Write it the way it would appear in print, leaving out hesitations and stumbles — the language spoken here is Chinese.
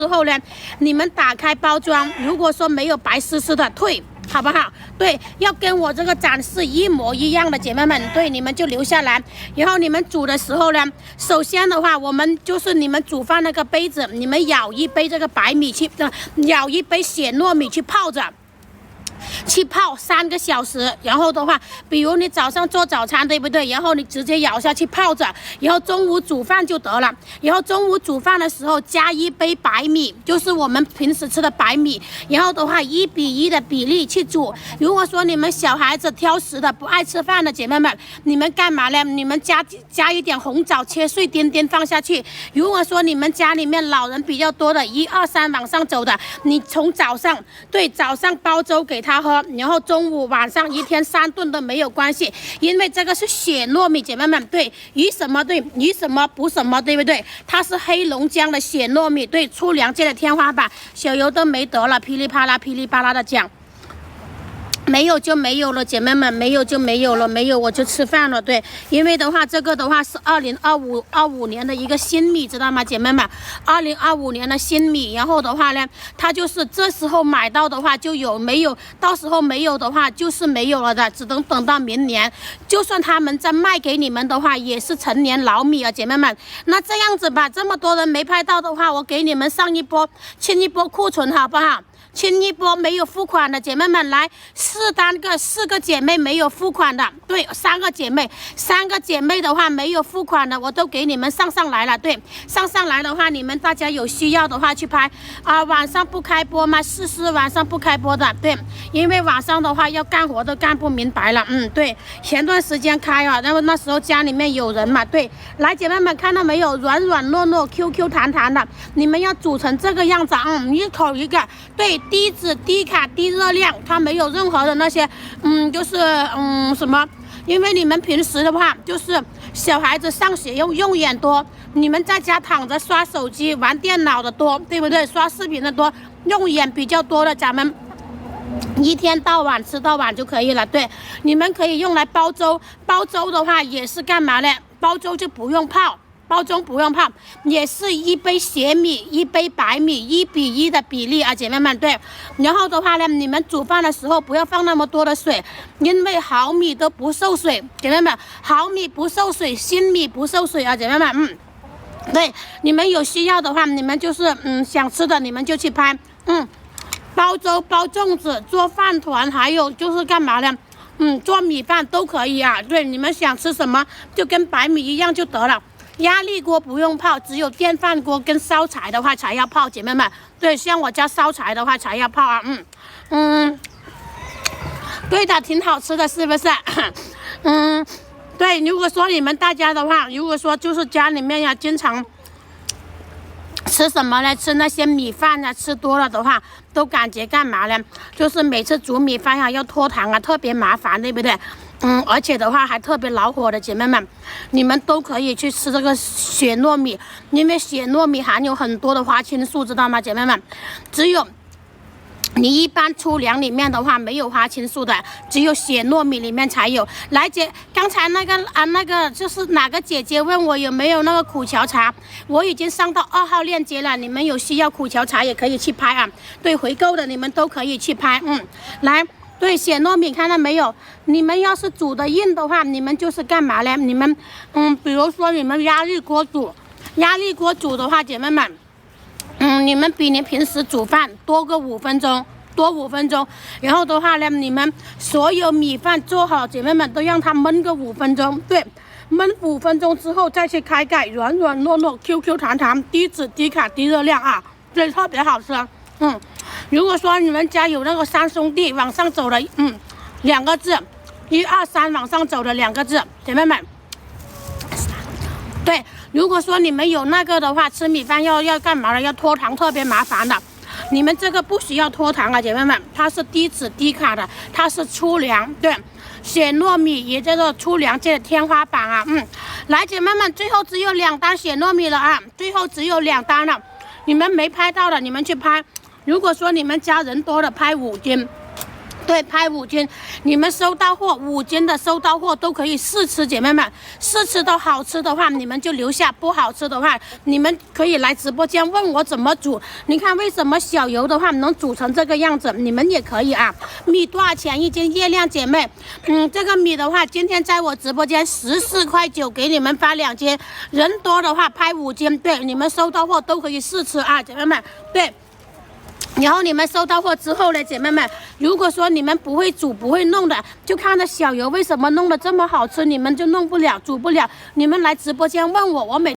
之后呢，你们打开包装，如果说没有白丝丝的退，好不好？对，要跟我这个展示一模一样的姐妹们，对，你们就留下来。然后你们煮的时候呢，首先的话，我们就是你们煮饭那个杯子，你们舀一杯这个白米去，舀一杯血糯米去泡着。去泡3个小时，然后的话，比如你早上做早餐，对不对？然后你直接舀下去泡着，然后中午煮饭就得了。然后中午煮饭的时候加1杯白米，就是我们平时吃的白米，然后的话1:1的比例去煮。如果说你们小孩子挑食的不爱吃饭的姐妹们，你们干嘛呢？你们加一点红枣切碎颠颠放下去。如果说你们家里面老人比较多的，1、2、3往上走的，你从早上煲粥给他喝，然后中午晚上1天3顿都没有关系，因为这个是血糯米，姐妹们，对，鱼什么对，鱼什么补什么，对不对？它是黑龙江的血糯米，对，粗粮界的天花板，小油都没得了，噼里啪啦噼里啪啦的讲。没有就没有了，姐妹们，没有就没有了，没有我就吃饭了，对，因为的话，这个的话是2025年的一个新米，知道吗，姐妹们？2025年的新米，然后的话呢，它就是这时候买到的话就有，没有，到时候没有的话就是没有了的，只能等到明年。就算他们再卖给你们的话，也是陈年老米啊，姐妹们。那这样子吧，这么多人没拍到的话，我给你们上一波，清一波库存，好不好？清一波没有付款的姐妹们来，4个姐妹没有付款的，对，3个姐妹的话没有付款的，我都给你们上来了，对，上来的话，你们大家有需要的话去拍啊，晚上不开播吗？试晚上不开播的，对，因为晚上的话要干活都干不明白了，对，前段时间开啊，然后那时候家里面有人嘛，对，来姐妹们看到没有，软软糯糯 QQ 弹弹的，你们要煮成这个样子，一口一个，对。低脂、低卡、低热量，它没有任何的那些，就是什么？因为你们平时的话，就是小孩子上学用眼多，你们在家躺着刷手机、玩电脑的多，对不对？刷视频的多，用眼比较多的，咱们一天到晚吃到晚就可以了。对，你们可以用来煲粥，煲粥的话也是干嘛呢？煲粥就不用泡。煲粥不用泡，也是1杯血米，1杯白米，1:1的比例啊，姐妹们，对。然后的话呢，你们煮饭的时候不要放那么多的水，因为好米都不受水，姐妹们，好米不受水，新米不受水啊，姐妹们，对，你们有需要的话，你们就是想吃的你们就去拍，煲粥、煲粽子、做饭团，还有就是干嘛呢？做米饭都可以啊，对，你们想吃什么就跟白米一样就得了。压力锅不用泡，只有电饭锅跟烧柴的话才要泡，姐妹们，对，像我家烧柴的话才要泡啊，对的，挺好吃的，是不是？对，如果说你们大家的话，如果说就是家里面呀，经常吃什么呢？吃那些米饭啊，吃多了的话，都感觉干嘛呢？就是每次煮米饭啊，要脱糖啊，特别麻烦，对不对？而且的话还特别恼火的姐妹们，你们都可以去吃这个血糯米，因为血糯米含有很多的花青素，知道吗，姐妹们？只有你一般粗粮里面的话没有花青素的，只有血糯米里面才有。来刚才那个就是哪个姐姐问我有没有那个苦荞茶，我已经上到2号链接了，你们有需要苦荞茶也可以去拍啊，对，回购的你们都可以去拍，来。对，血糯米看到没有？你们要是煮的硬的话，你们就是干嘛呢？你们比如说你们压力锅煮的话，姐妹们，你们比你平时煮饭多个5分钟，多5分钟。然后的话呢，你们所有米饭做好，姐妹们都让它焖个5分钟，对，焖5分钟之后再去开盖，软软糯糯 ，QQ 弹弹，低脂低卡低热量啊，对，特别好吃，如果说你们家有那个3兄弟往上走的，2个字，1、2、3往上走的2个字，姐妹们，对，如果说你们有那个的话，吃米饭要干嘛呢？要脱糖，特别麻烦的。你们这个不需要脱糖啊，姐妹们，它是低脂低卡的，它是粗粮，对，血糯米也叫做粗粮界的天花板啊，来，姐妹们，最后只有2单血糯米了啊，最后只有2单了，你们没拍到的，你们去拍。如果说你们家人多的，拍5斤。对，拍5斤，你们收到货5斤的收到货都可以试吃，姐妹们，试吃都好吃的话，你们就留下；不好吃的话，你们可以来直播间问我怎么煮。你看为什么小油的话能煮成这个样子，你们也可以啊。米多少钱1斤？月亮姐妹，这个米的话，今天在我直播间14.9块，给你们发2斤，人多的话拍5斤，对，你们收到货都可以试吃啊，姐妹们，对。然后你们收到货之后呢，姐妹们，如果说你们不会煮不会弄的，就看着小油为什么弄得这么好吃，你们就弄不了煮不了，你们来直播间问我，我每